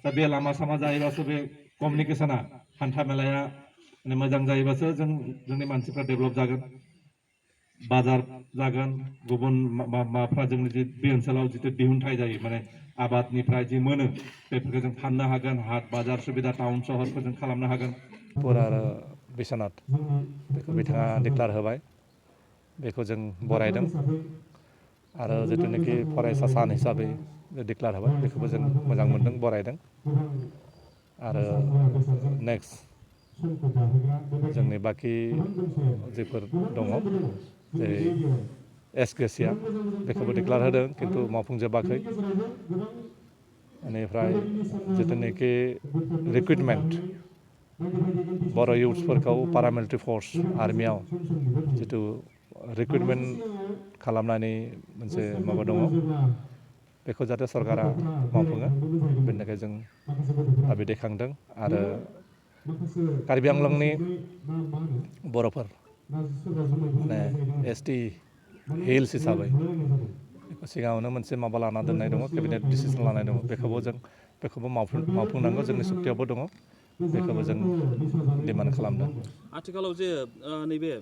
दा बे लामा सामा जायोबासो बे कमिउनिकेशना हान्था मेलाया माने मोजां जायोबासो जोंनि मानसिफ्रा डेभेलप जागोन बाजार जागोन गुबुन माबाफ्रा जोंनि जे बे ओनसोलाव जितु दिहुनथाइ जायो माने आबादनिफ्राय जि मोनो बेफोरखौ जों फाननो हागोन हाट बाजार सुबिदा टाउन सहरखौ जों खालामनो हागोन आरो बिश्वनाथ बेखौ बिथाङा डिक्लार होबाय बेखौ जों बरायदों आरो जितुनिखि फरायसा सान हिसाबै डिक्लार होबाय बेखौबो जों मोजां मोनदों बरायदों आरो नेक्स्ट जोंनि बाखि जेफोर दङ जेरै एसकेसिया बेखौबो डिक्लार होदों खिन्थु मावफुंजोबाखै बेनिफ्राय जितुनिखि रिक्रुटमेन्ट बर' इउथ्सफोरखौ पारामिलिटारि फर्स आर्मियाव जितु रिक्रुटमेन्ट खालामनायनि मोनसे माबा दङ बेखौ जाहाथे सरकारा मावफुङो बेनि थाखाय जों दाबि दैखांदों आरो कार्बि आंलंनि बर'फोर माने एसटि हिल्स हिसाबै सिगाङावनो मोनसे माबा लाना दोननाय दङ केबिनेट डिसिसन लानाय दङ बेखौबो मावफुंनांगौ जोंनि सुक्तियावबो दङ बेखौबो जों डिमान्ड खालामदों आथिखालाव जे नैबे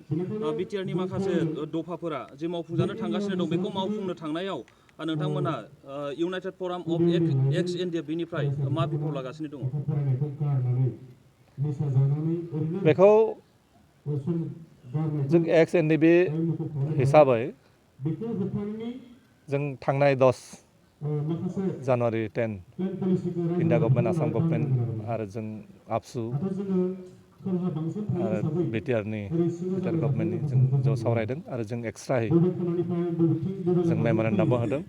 बिटिआरनि माखासे दफाफोरा जे मावफुंजानो थांगासिनो दं बेखौ मावफुंनो थांनायाव नोंथांमोना इउनाइटेड फराम अफ एक्स एनडिएफ बिनिफ्राय मा बिफाव लागासिनो दङ बेखौ जों एक्स एनडिएफ हिसाबै जों थांनाय 10 January 10 India government Assam government आरो जों आबसु आरो बिटिआर गभर्नमेन्टनि जों ज' सावरायदों आरो जों एक्सट्रायै जों मेम'रेन्डामबो होदों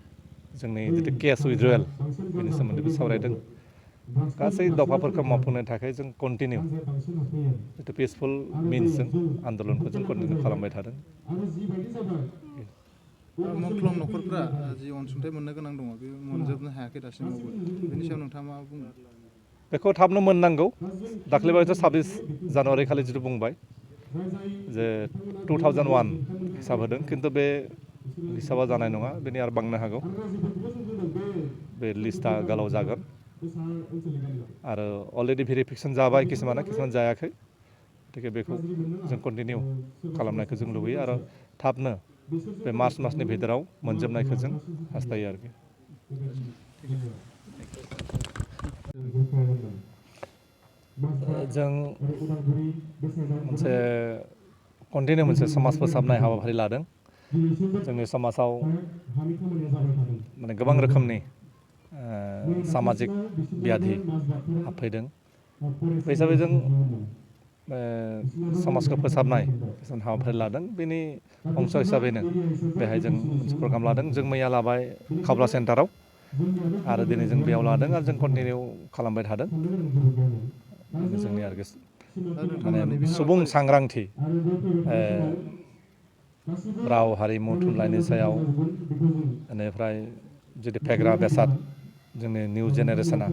जोंनि जितु केस उइथड्रयेल बेनि सोमोन्दैबो सावरायदों गासै दफाफोरखौ मावफुंनो थाखाय जों कन्टिनिउ जितु पिसफुल मिन्सजों आन्दलनखौ जों कन्टिनिउ खालामबाय थादों मुंख्लं न'खरफ्रा जि अनसुंथाइ मोननो गोनां दङ बे मोनजोबनो हायाखै दासिमावबो बेनि सायाव नोंथाङा मा बुङो बेखौ थाबनो मोननांगौ दाख्लैबावैसो 26 जानुवारि खालि जितु बुंबाय जे 2001 हिसाब होदों खिन्थु बे हिसाबा जानाय नङा बेनि आरो बांनो हागौ बे लिस्टआ गोलाव जागोन आरो अलरेडि भेरिफिकेसन जाबाय किसुमान जायाखै गतिके बेखौ जों कन्टिनिउ खालामनायखौ जों लुबैयो आरो थाबनो बे मार्च मासनि भितराव मोनजोबनायखौ जों हास्थायो आरोखि जों मोनसे कन्टिनिउ मोनसे समाज फोसाबनाय हाबाफारि लादों जोंनि समाजाव माने गोबां रोखोमनि सामाजिक ब्याधि हाबफैदों बे हिसाबै जों समाजखौ फोसाबनाय हाबाफारि लादों बेनि अंश हिसाबैनो बेहाय जों मोनसे प्रग्राम लादों जों मैया लाबाय खावब्ला सेन्टाराव आरो दिनै जों बेयाव लादों आरो जों कन्टिनिउ खालामबाय थादों जोंनि आरोखि माने सुबुं सांग्रांथि राव हारिमु थुनलाइनि सायाव बेनिफ्राय जुदि फेग्रा बेसाद जोंनि निउ जेनेरेसना